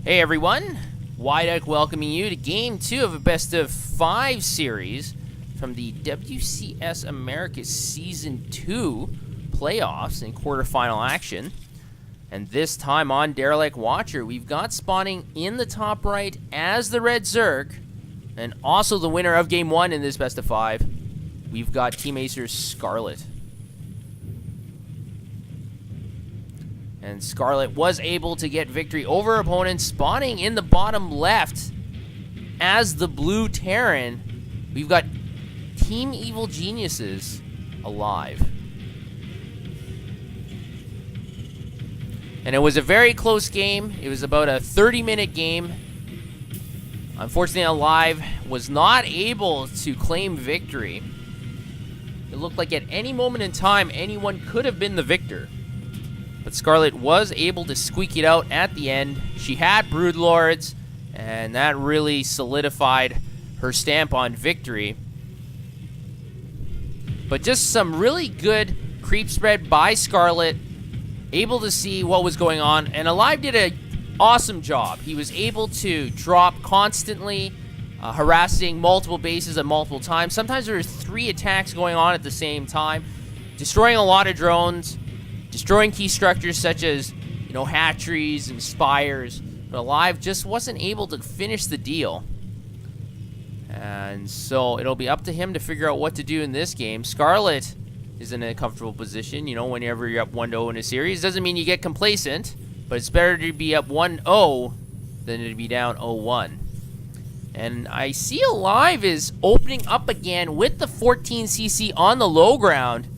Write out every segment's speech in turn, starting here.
Hey everyone, Wideout welcoming you to Game 2 of a Best of 5 series from the WCS Americas Season 2 playoffs and quarterfinal action. And this time on Derelict Watcher, we've got spawning in the top right as the Red Zerg, and also the winner of Game 1 in this Best of 5. We've got Team Acer's Scarlett. And Scarlett was able to get victory over opponents, spawning in the bottom left as the blue Terran. We've got Team Evil Geniuses Alive. And it was a very close game. It was about a 30-minute game. Unfortunately, Alive was not able to claim victory. It looked like at any moment in time, anyone could have been the victor. But Scarlett was able to squeak it out at the end. She had Broodlords, and that really solidified her stamp on victory. But just some really good creep spread by Scarlett, able to see what was going on, and Alive did an awesome job. He was able to drop constantly, harassing multiple bases at multiple times. Sometimes there were 3 attacks going on at the same time, destroying a lot of drones, destroying key structures such as, hatcheries and spires. But Alive just wasn't able to finish the deal. And so it'll be up to him to figure out what to do in this game. Scarlett is in a comfortable position. Whenever you're up 1-0 in a series, doesn't mean you get complacent, but it's better to be up 1-0 than to be down 0-1. And I see Alive is opening up again with the 14cc on the low ground.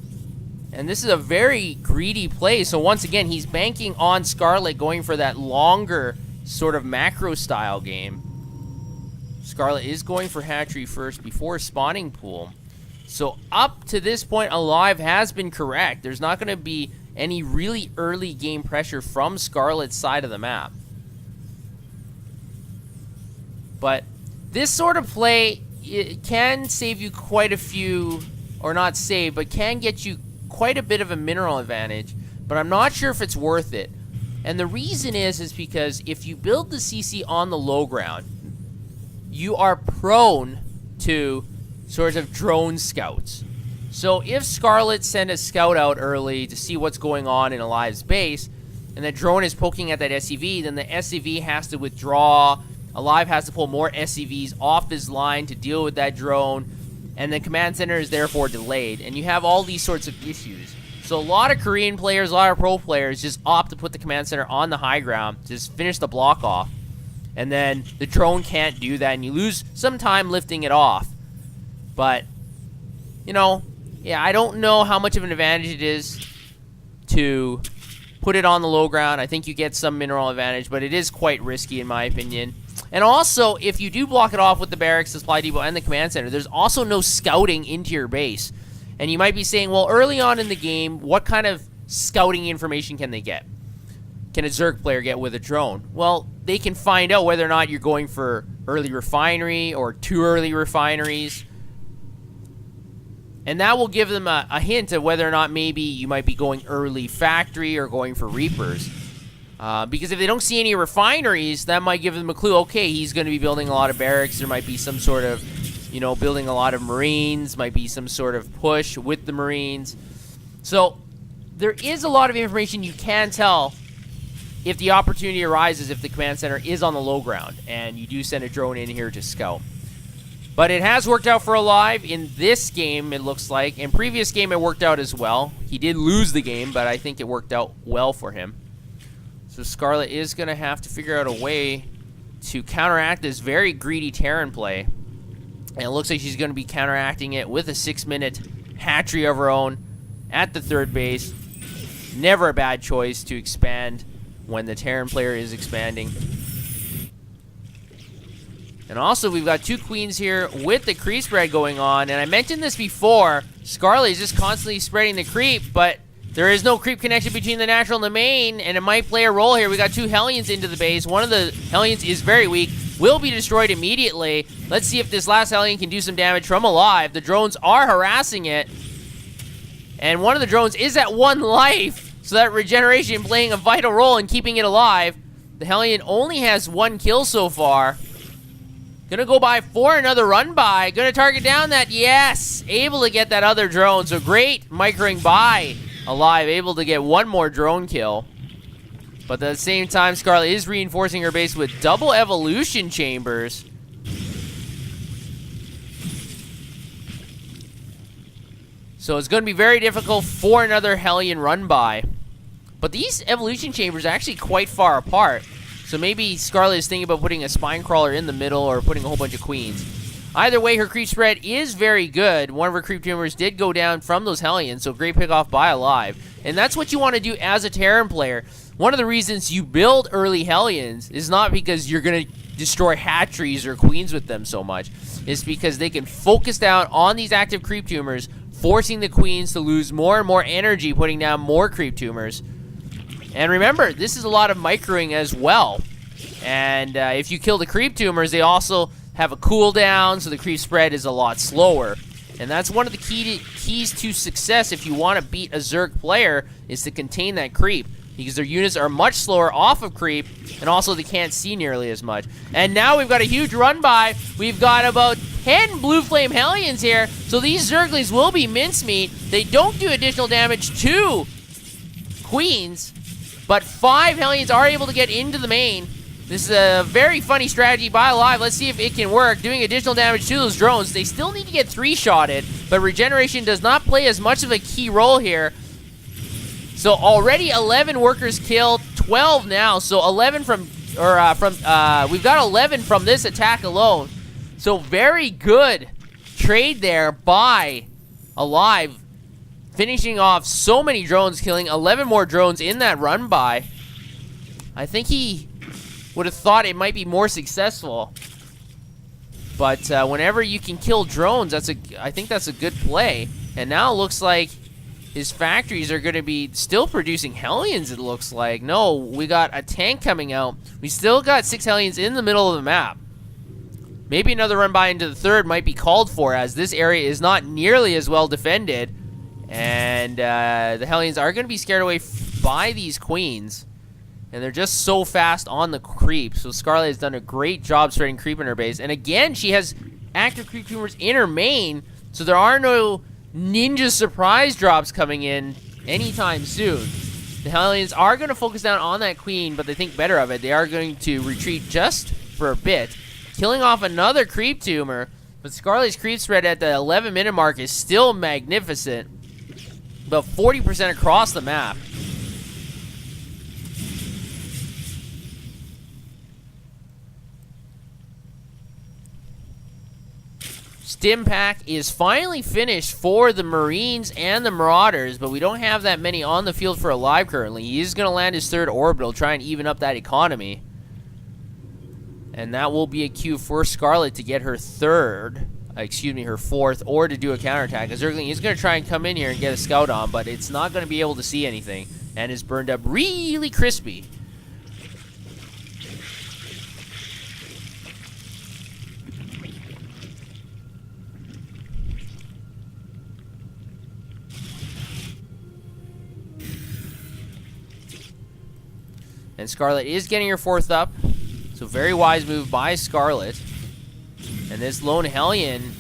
And this is a very greedy play. So once again, he's banking on Scarlett going for that longer sort of macro style game. Scarlett is going for hatchery first before spawning pool. So up to this point, Alive has been correct. There's not going to be any really early game pressure from Scarlett's side of the map. But this sort of play, it can save you quite a few, or not save, but can get you quite a bit of a mineral advantage, but I'm not sure if it's worth it. And the reason is because if you build the CC on the low ground, you are prone to sort of drone scouts. So if Scarlett sent a scout out early to see what's going on in Alive's base, and the drone is poking at that SCV, then the SCV has to withdraw. Alive has to pull more SCVs off his line to deal with that drone, and the command center is therefore delayed, and you have all these sorts of issues. So a lot of Korean players, a lot of pro players just opt to put the command center on the high ground, just finish the block off, and then the drone can't do that, and you lose some time lifting it off. But, I don't know how much of an advantage it is to put it on the low ground. I think you get some mineral advantage, but it is quite risky in my opinion. And also, if you do block it off with the barracks, the supply depot, and the command center, there's also no scouting into your base. And you might be saying, well, early on in the game, what kind of scouting information can they get? Can a Zerg player get with a drone? Well, they can find out whether or not you're going for early refinery or too early refineries. And that will give them a hint of whether or not maybe you might be going early factory or going for Reapers. Because if they don't see any refineries, that might give them a clue. Okay, he's going to be building a lot of barracks. There might be some sort of, building a lot of Marines. Might be some sort of push with the Marines. So there is a lot of information you can tell if the opportunity arises, if the command center is on the low ground, and you do send a drone in here to scout. But it has worked out for Alive in this game, it looks like. In previous game, it worked out as well. He did lose the game, but I think it worked out well for him. So Scarlett is going to have to figure out a way to counteract this very greedy Terran play. And it looks like she's going to be counteracting it with a 6-minute hatchery of her own at the third base. Never a bad choice to expand when the Terran player is expanding. And also, we've got 2 queens here with the creep spread going on. And I mentioned this before, Scarlett is just constantly spreading the creep, but there is no creep connection between the natural and the main, and it might play a role here. We got 2 Hellions into the base. One of the Hellions is very weak, will be destroyed immediately. Let's see if this last Hellion can do some damage from Alive. The drones are harassing it, and one of the drones is at 1 life, so that regeneration playing a vital role in keeping it alive. The Hellion only has 1 kill so far. Gonna go by for another run by. Gonna target down that, yes! Able to get that other drone, so great microing by Alive. Able to get 1 more drone kill. But at the same time, Scarlett is reinforcing her base with double evolution chambers. So it's going to be very difficult for another Hellion run by. But these evolution chambers are actually quite far apart. So maybe Scarlett is thinking about putting a spine crawler in the middle or putting a whole bunch of queens. Either way, her creep spread is very good. One of her creep tumors did go down from those Hellions, so great pick off by Alive. And that's what you want to do as a Terran player. One of the reasons you build early Hellions is not because you're going to destroy hatcheries or queens with them so much. It's because they can focus down on these active creep tumors, forcing the queens to lose more and more energy, putting down more creep tumors. And remember, this is a lot of microing as well. And if you kill the creep tumors, they also have a cooldown, so the creep spread is a lot slower. And that's one of the keys to success if you want to beat a Zerg player, is to contain that creep. Because their units are much slower off of creep, and also they can't see nearly as much. And now we've got a huge run by. We've got about 10 Blue Flame Hellions here, so these Zerglings will be mincemeat. They don't do additional damage to queens, but 5 Hellions are able to get into the main. This is a very funny strategy by Alive. Let's see if it can work. Doing additional damage to those drones. They still need to get 3-shotted, but regeneration does not play as much of a key role here. So already 11 workers killed, 12 now. So 11 from, we've got 11 from this attack alone. So very good trade there by Alive, finishing off so many drones, killing 11 more drones in that run by. I think he would have thought it might be more successful. But whenever you can kill drones, I think that's a good play. And now it looks like his factories are going to be still producing Hellions, it looks like. No, we got a tank coming out. We still got 6 Hellions in the middle of the map. Maybe another run by into the third might be called for, as this area is not nearly as well defended. And the Hellions are going to be scared away by these queens. And they're just so fast on the creep. So Scarlett has done a great job spreading creep in her base. And again, she has active creep tumors in her main. So there are no ninja surprise drops coming in anytime soon. The Hellions are going to focus down on that queen, but they think better of it. They are going to retreat just for a bit, killing off another creep tumor. But Scarlett's creep spread at the 11-minute mark is still magnificent. About 40% across the map. Stim pack is finally finished for the Marines and the Marauders, but we don't have that many on the field for Alive currently. He is going to land his 3rd orbital, try and even up that economy. And that will be a cue for Scarlett to get her 4th, or to do a counterattack. As Zergling is going to try and come in here and get a scout on, but it's not going to be able to see anything, and is burned up really crispy. And Scarlett is getting her 4th up. So very wise move by Scarlett. And this lone Hellion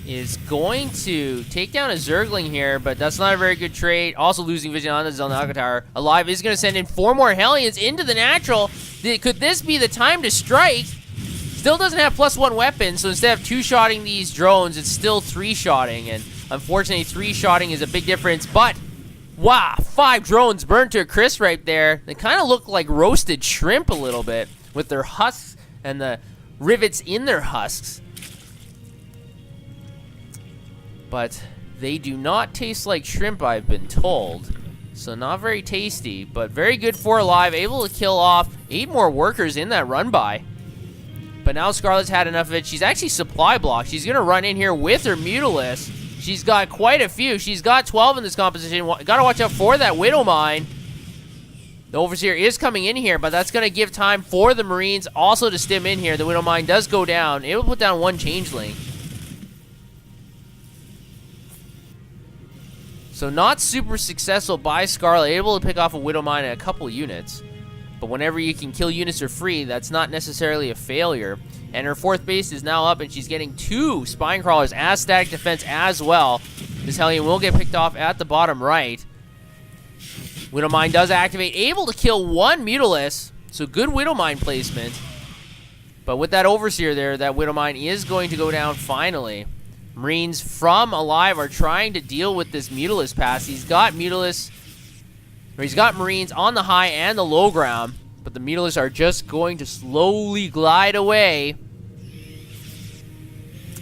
is going to take down a Zergling here, but that's not a very good trade. Also losing vision on the Zelnaga Tower. Alive is going to send in 4 more Hellions into the natural. Could this be the time to strike? Still doesn't have +1 weapon, so instead of 2-shotting these drones, it's still 3-shotting. And unfortunately, 3-shotting is a big difference, but wow, 5 drones burned to a crisp right there. They kind of look like roasted shrimp a little bit, with their husks and the rivets in their husks. But they do not taste like shrimp, I've been told. So not very tasty, but very good for Alive. Able to kill off 8 more workers in that run by. But now Scarlett's had enough of it. She's actually supply blocked. She's going to run in here with her Mutalisk. She's got quite a few. She's got 12 in this composition. Got to watch out for that Widow Mine. The Overseer is coming in here, but that's going to give time for the Marines also to stim in here. The Widow Mine does go down. It will put down 1 Changeling. So not super successful by Scarlett. Able to pick off a Widow Mine and a couple units. But whenever you can kill units for free, that's not necessarily a failure. And her 4th base is now up, and she's getting 2 spine crawlers as static defense as well. This Hellion will get picked off at the bottom right. Widowmine does activate, able to kill 1 Mutalisk. So good Widowmine placement. But with that Overseer there, that Widowmine is going to go down finally. Marines from Alive are trying to deal with this Mutalisk pass. He's got Marines on the high and the low ground, but the Mutalisks are just going to slowly glide away,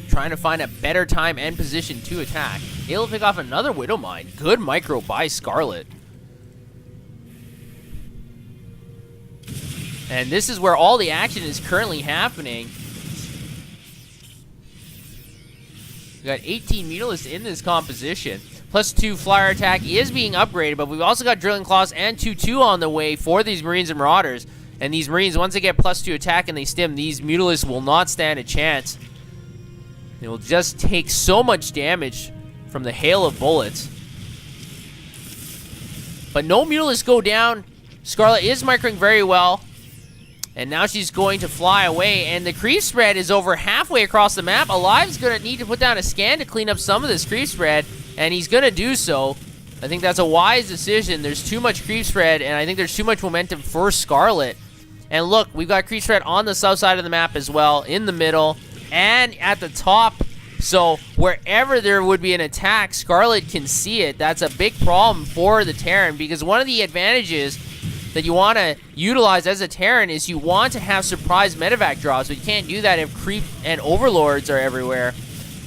trying to find a better time and position to attack. Able to pick off another Widowmine. Good micro by Scarlett. And this is where all the action is currently happening. We got 18 Mutalisks in this composition. +2 flyer attack is being upgraded, but we've also got drilling claws and 2/2 on the way for these Marines and Marauders. And these Marines, once they get +2 attack and they stim, these Mutalisks will not stand a chance. They will just take so much damage from the hail of bullets. But no Mutalisks go down. Scarlett is microing very well. And now she's going to fly away, and the creep spread is over halfway across the map. Alive's going to need to put down a scan to clean up some of this creep spread, and he's going to do so. I think that's a wise decision. There's too much creep spread, and I think there's too much momentum for Scarlett. And look, we've got creep spread on the south side of the map as well, in the middle, and at the top. So wherever there would be an attack, Scarlett can see it. That's a big problem for the Terran, because one of the advantages that you want to utilize as a Terran is you want to have surprise medevac drops, but you can't do that if creep and overlords are everywhere.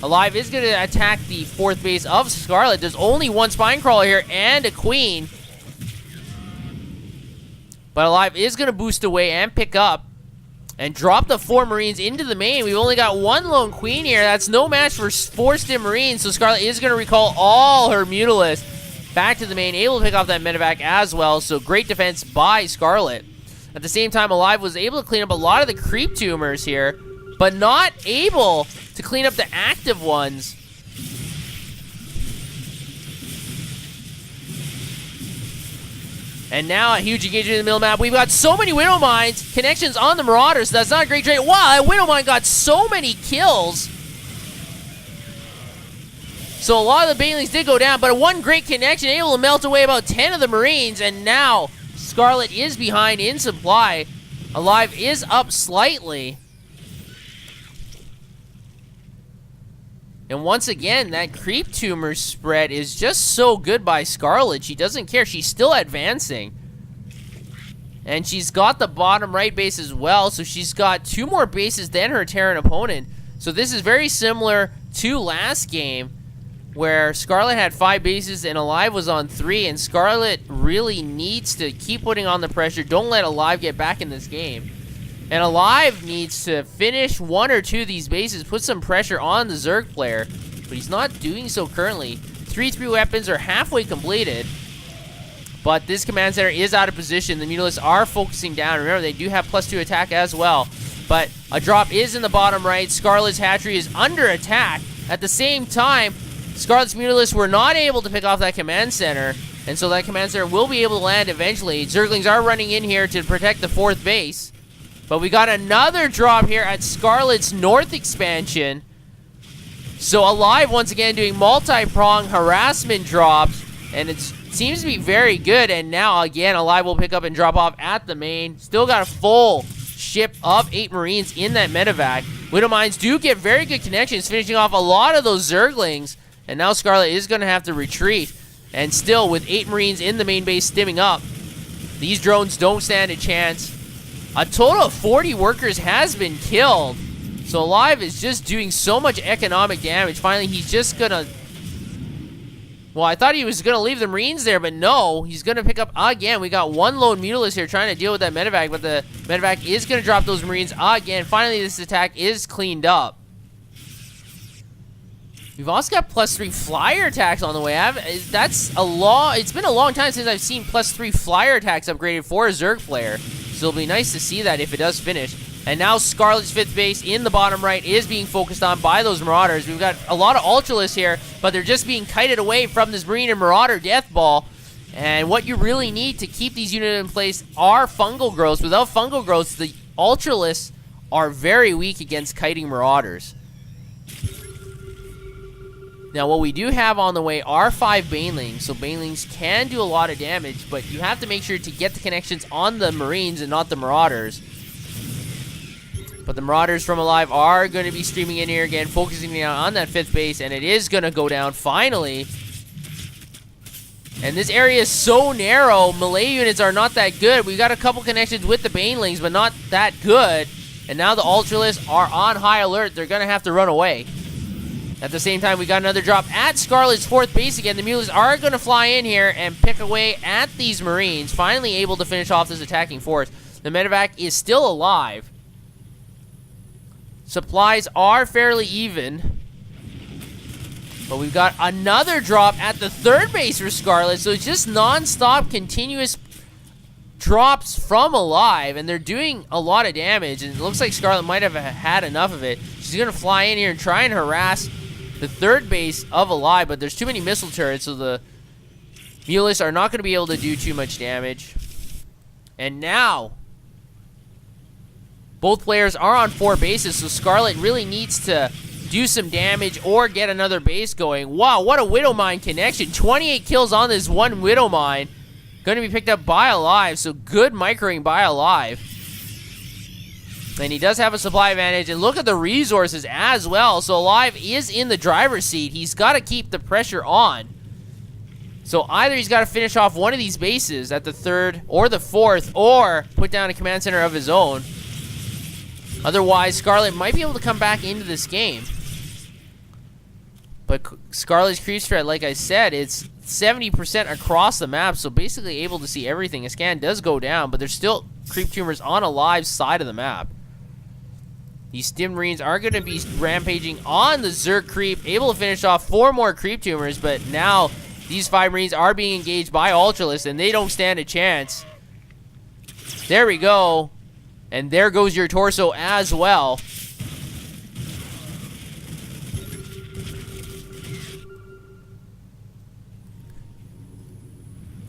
Alive is going to attack the 4th base of Scarlett. There's only 1 spine crawler here and a queen. But Alive is going to boost away and pick up and drop the 4 Marines into the main. We've only got 1 lone queen here. That's no match for 4 stim Marines, so Scarlett is going to recall all her Mutalisks back to the main, able to pick off that medevac as well, so great defense by Scarlett. At the same time, Alive was able to clean up a lot of the creep tumors here, but not able to clean up the active ones. And now a huge engagement in the middle map. We've got so many Widowmines, connections on the Marauders, so that's not a great trade. Wow, that Widowmine got so many kills. So a lot of the Banelings did go down, but one great connection, able to melt away about 10 of the Marines, and now Scarlett is behind in supply. Alive is up slightly. And once again, that creep tumor spread is just so good by Scarlett. She doesn't care. She's still advancing. And she's got the bottom right base as well, so she's got 2 more bases than her Terran opponent. So this is very similar to last game, where Scarlett had 5 bases and Alive was on 3, and Scarlett really needs to keep putting on the pressure. Don't let Alive get back in this game. And Alive needs to finish 1 or 2 of these bases, put some pressure on the Zerg player, but he's not doing so currently. 3 weapons are halfway completed, but this command center is out of position. The Mutalisks are focusing down. Remember, they do have +2 attack as well, but a drop is in the bottom right. Scarlett's hatchery is under attack. At the same time, Scarlett's Mutalisks were not able to pick off that command center, and so that command center will be able to land eventually. Zerglings are running in here to protect the 4th base, but we got another drop here at Scarlett's north expansion. So Alive once again doing multi-prong harassment drops, and it seems to be very good. And now again, Alive will pick up and drop off at the main. Still got a full ship of 8 Marines in that medevac. Widowmines do get very good connections, finishing off a lot of those Zerglings. And now Scarlett is going to have to retreat. And still, with 8 Marines in the main base stimming up, these drones don't stand a chance. A total of 40 workers has been killed. So Alive is just doing so much economic damage. Finally, he's just going to... Well, I thought he was going to leave the Marines there, but no. He's going to pick up again. We got 1 lone Mutalist here trying to deal with that medevac, but the medevac is going to drop those Marines again. Finally, this attack is cleaned up. We've also got +3 flyer attacks on the way. It's been a long time since I've seen +3 flyer attacks upgraded for a Zerg player. So it'll be nice to see that if it does finish. And now Scarlett's 5th base in the bottom right is being focused on by those Marauders. We've got a lot of Ultralists here, but they're just being kited away from this Marine and Marauder death ball. And what you really need to keep these units in place are fungal growths. Without fungal growths, the Ultralists are very weak against kiting Marauders. Now, what we do have on the way are 5 Banelings, so Banelings can do a lot of damage, but you have to make sure to get the connections on the Marines and not the Marauders. But the Marauders from Alive are going to be streaming in here again, focusing on that 5th base, and it is going to go down finally. And this area is so narrow, melee units are not that good. We got a couple connections with the Banelings, but not that good. And now the Ultralists are on high alert. They're going to have to run away. At the same time, we got another drop at Scarlet's 4th base again. The Mules are going to fly in here and pick away at these Marines, finally able to finish off this attacking force. The medevac is still alive. Supplies are fairly even. But we've got another drop at the 3rd base for Scarlet, so it's just non-stop, continuous drops from Alive, and they're doing a lot of damage, and it looks like Scarlet might have had enough of it. She's going to fly in here and try and harass the 3rd base of Alive, but there's too many missile turrets, so the Mulists are not going to be able to do too much damage. And now, both players are on 4 bases, so Scarlet really needs to do some damage or get another base going. Wow, what a Widowmine connection. 28 kills on this one Widowmine. Going to be picked up by Alive, so good microing by Alive. And he does have a supply advantage, and look at the resources as well. So Alive is in the driver's seat. He's got to keep the pressure on. So either he's got to finish off one of these bases at the 3rd or the 4th, or put down a command center of his own. Otherwise, Scarlet might be able to come back into this game. But Scarlet's creep threat, like I said, it's 70% across the map, so basically able to see everything. A scan does go down, but there's still creep tumors on Alive's side of the map. These Stim Marines are going to be rampaging on the Zerg creep, able to finish off 4 more creep tumors, but now these 5 Marines are being engaged by Ultralists, and they don't stand a chance. There we go. And there goes your torso as well.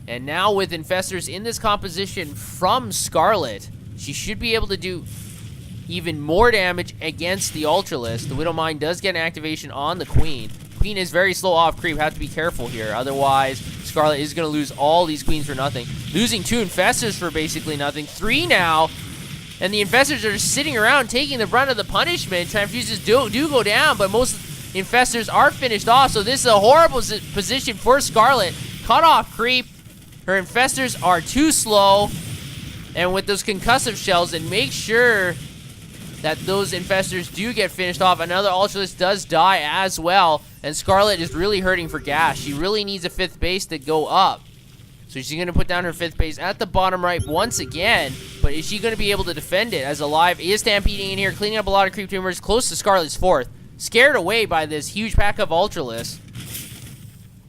And now with Infestors in this composition from Scarlet, she should be able to do even more damage against the Ultralist. The Widowmine does get an activation on the Queen. Queen is very slow off creep. Have to be careful here. Otherwise, Scarlet is going to lose all these Queens for nothing. Losing 2 Infestors for basically nothing. 3 now. And the Infestors are just sitting around taking the brunt of the punishment. Transfuses do go down, but most Infestors are finished off. So this is a horrible position for Scarlet. Cut off creep. Her Infestors are too slow. And with those concussive shells, and make sure that those Infestors do get finished off. Another Ultralist does die as well. And Scarlet is really hurting for gas. She really needs a 5th base to go up. So she's going to put down her 5th base at the bottom right once again. But is she going to be able to defend it? As Alive is stampeding in here, cleaning up a lot of creep tumors close to Scarlet's 4th. Scared away by this huge pack of Ultralists.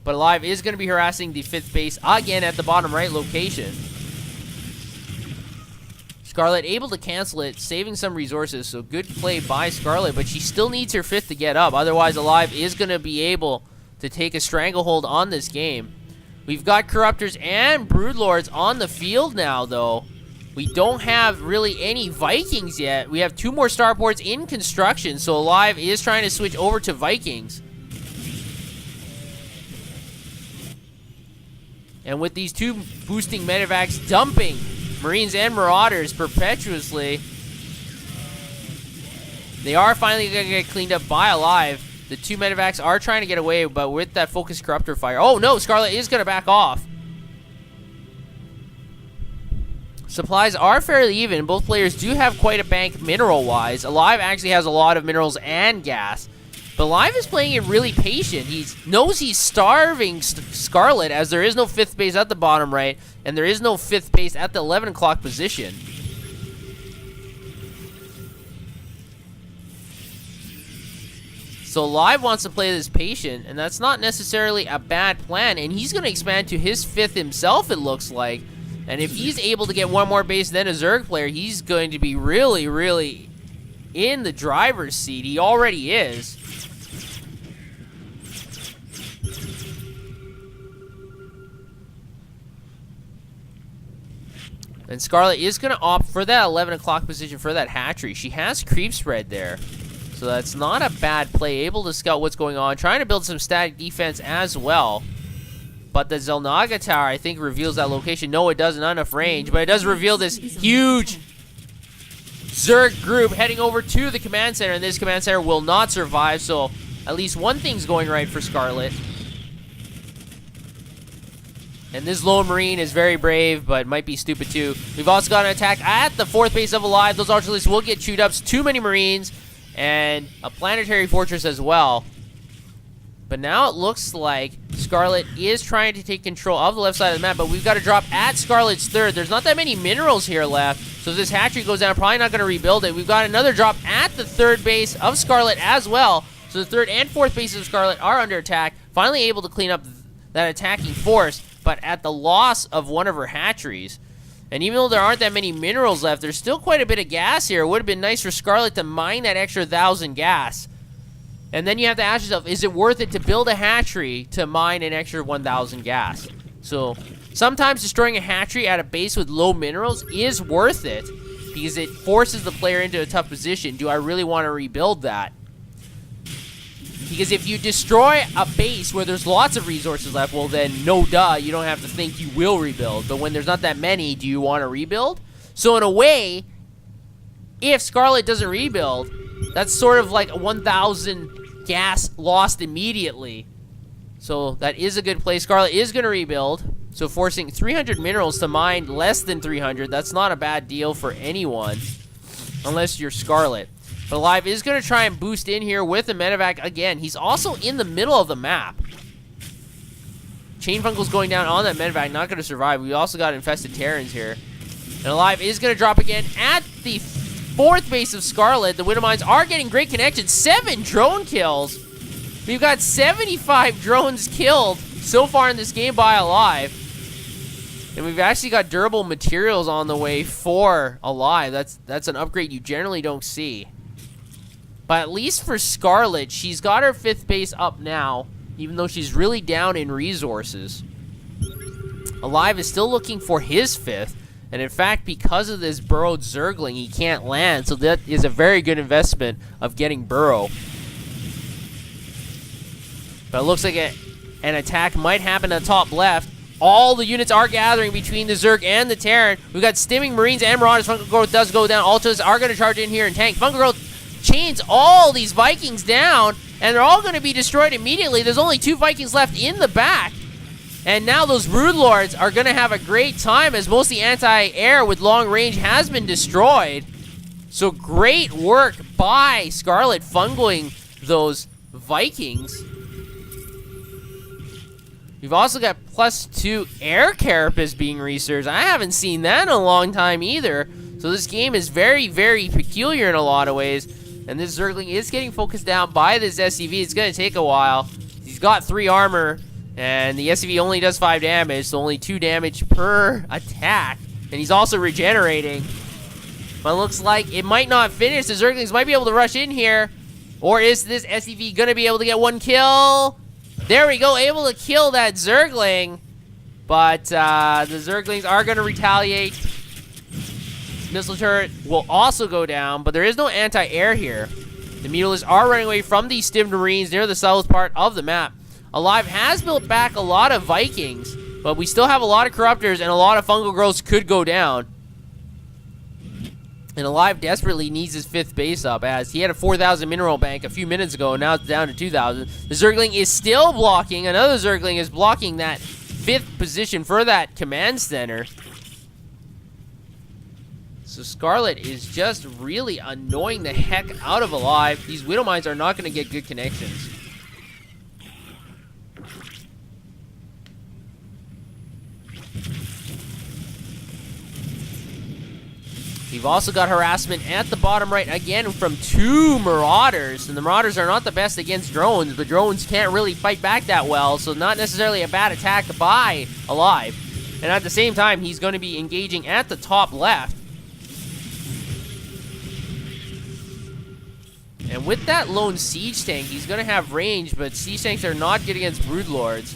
But Alive is going to be harassing the 5th base again at the bottom right location. Scarlet able to cancel it, saving some resources. So good play by Scarlet, but she still needs her 5th to get up. Otherwise, Alive is going to be able to take a stranglehold on this game. We've got Corruptors and Broodlords on the field now, though. We don't have really any Vikings yet. We have 2 more starports in construction, so Alive is trying to switch over to Vikings. And with these 2 boosting medevacs dumping Marines and Marauders perpetuously, they are finally going to get cleaned up by Alive. The 2 medevacs are trying to get away, but with that focused Corruptor fire. Oh no, Scarlet is going to back off. Supplies are fairly even. Both players do have quite a bank mineral-wise. Alive actually has a lot of minerals and gas. But Alive is playing it really patient. He knows he's starving Scarlet, as there is no 5th base at the bottom right, and there is no 5th base at the 11 o'clock position. So Alive wants to play this patient, and that's not necessarily a bad plan, and he's going to expand to his 5th himself, it looks like. And if he's able to get 1 more base than a Zerg player, he's going to be really, really in the driver's seat. He already is. And Scarlett is going to opt for that 11 o'clock position for that hatchery. She has creep spread there. So that's not a bad play. Able to scout what's going on. Trying to build some static defense as well. But the Xel'Naga Tower, I think, reveals that location. No, it doesn't. Not enough range. But it does reveal this huge Zerg group heading over to the command center. And this command center will not survive. So at least one thing's going right for Scarlett. And this lone marine is very brave, but might be stupid too. We've also got an attack at the 4th base of Alive. Those Ultralists will get chewed up. Too many marines. And a planetary fortress as well. But now it looks like Scarlett is trying to take control of the left side of the map. But we've got to drop at Scarlett's 3rd. There's not that many minerals here left. So if this hatchery goes down, probably not going to rebuild it. We've got another drop at the 3rd base of Scarlett as well. So the 3rd and 4th bases of Scarlett are under attack. Finally able to clean up that attacking force, but at the loss of one of her hatcheries. And even though there aren't that many minerals left, there's still quite a bit of gas here. It would have been nice for Scarlett to mine that extra 1,000 gas. And then you have to ask yourself, is it worth it to build a hatchery to mine an extra 1,000 gas? So sometimes destroying a hatchery at a base with low minerals is worth it because it forces the player into a tough position. Do I really want to rebuild that? Because if you destroy a base where there's lots of resources left, well then, no duh, you don't have to think you will rebuild. But when there's not that many, do you want to rebuild? So in a way, if Scarlett doesn't rebuild, that's sort of like a 1,000 gas lost immediately. So that is a good play. Scarlett is going to rebuild. So forcing 300 minerals to mine less than 300, that's not a bad deal for anyone. Unless you're Scarlett. But Alive is going to try and boost in here with a medevac again. He's also in the middle of the map. Chain Funkel's going down on that medevac, not going to survive. We also got infested Terrans here. And Alive is going to drop again at the 4th base of Scarlett. The Widowmines are getting great connections. 7 drone kills. We've got 75 drones killed so far in this game by Alive. And we've actually got durable materials on the way for Alive. That's an upgrade you generally don't see. But at least for Scarlett, she's got her 5th base up now, even though she's really down in resources. Alive is still looking for his 5th, and in fact, because of this burrowed Zergling, he can't land, so that is a very good investment of getting Burrow. But it looks like an attack might happen at the top left. All the units are gathering between the Zerg and the Terran. We've got Stimming Marines and Marauders. Fungal Growth does go down. Ultras are going to charge in here and tank. Fungal Growth chains all these Vikings down, and they're all going to be destroyed immediately. There's only 2 Vikings left in the back. And now those Brood Lords are going to have a great time as most of the anti-air with long range has been destroyed. So great work by Scarlett fungaling those Vikings. We've also got +2 air carapace being researched. I haven't seen that in a long time either. So this game is very, very peculiar in a lot of ways. And this Zergling is getting focused down by this SCV. It's going to take a while. He's got 3 armor, and the SCV only does 5 damage, so only 2 damage per attack. And he's also regenerating. But it looks like it might not finish. The Zerglings might be able to rush in here. Or is this SCV going to be able to get 1 kill? There we go, able to kill that Zergling. But the Zerglings are going to retaliate. Missile turret will also go down, but there is no anti-air here. The Mutalisks are running away from these stimmed Marines near the south part of the map. Alive has built back a lot of Vikings, but we still have a lot of Corruptors, and a lot of Fungal Growths could go down. And Alive desperately needs his 5th base up, as he had a 4,000 mineral bank a few minutes ago, and now it's down to 2,000. The Zergling is still blocking. Another Zergling is blocking that 5th position for that command center. So Scarlett is just really annoying the heck out of Alive. These Widowmines are not going to get good connections. We've also got harassment at the bottom right again from 2 Marauders. And the Marauders are not the best against drones. The drones can't really fight back that well, so not necessarily a bad attack by Alive. And at the same time, he's going to be engaging at the top left. And with that lone siege tank, he's going to have range, but siege tanks are not good against Brood Lords.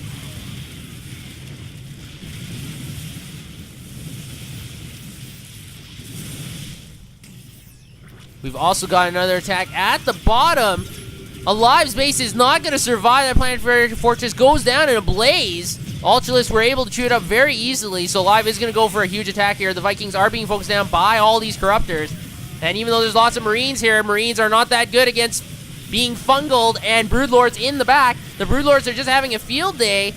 We've also got another attack at the bottom. Alive's base is not going to survive. That planetary fortress goes down in a blaze. Ultralists were able to chew it up very easily, so Alive is going to go for a huge attack here. The Vikings are being focused down by all these Corruptors. And even though there's lots of Marines here, Marines are not that good against being fungled, and Broodlords in the back. The Broodlords are just having a field day.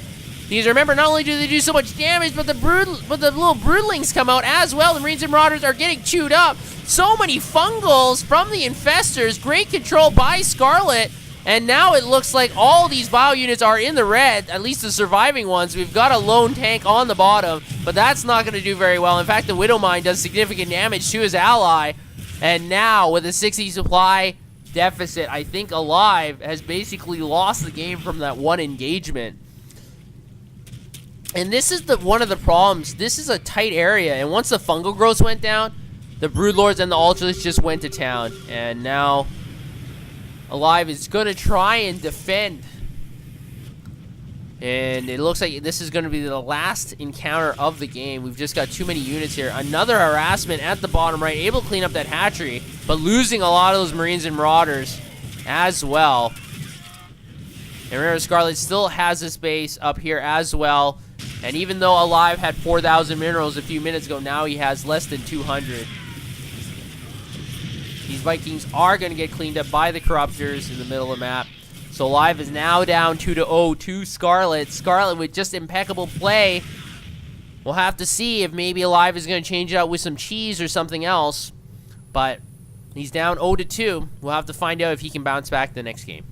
Because remember, not only do they do so much damage, but the little Broodlings come out as well. The Marines and Marauders are getting chewed up. So many fungals from the Infestors. Great control by Scarlet. And now it looks like all these bio units are in the red, at least the surviving ones. We've got a lone tank on the bottom, but that's not going to do very well. In fact, the Widowmine does significant damage to his ally. And now, with a 60 supply deficit, I think Alive has basically lost the game from that one engagement. And this is one of the problems. This is a tight area, and once the fungal growths went down, the Broodlords and the Ultralists just went to town. And now Alive is going to try and defend. And it looks like this is going to be the last encounter of the game. We've just got too many units here. Another harassment at the bottom right, able to clean up that hatchery, but losing a lot of those Marines and Marauders as well. And remember, Scarlet still has this base up here as well. And even though Alive had 4,000 minerals a few minutes ago, now he has less than 200. These Vikings are going to get cleaned up by the Corruptors in the middle of the map. So Alive is now down 2-0 to Scarlet. Scarlet with just impeccable play. We'll have to see if maybe Alive is going to change it out with some cheese or something else. But he's down 0-2. We'll have to find out if he can bounce back the next game.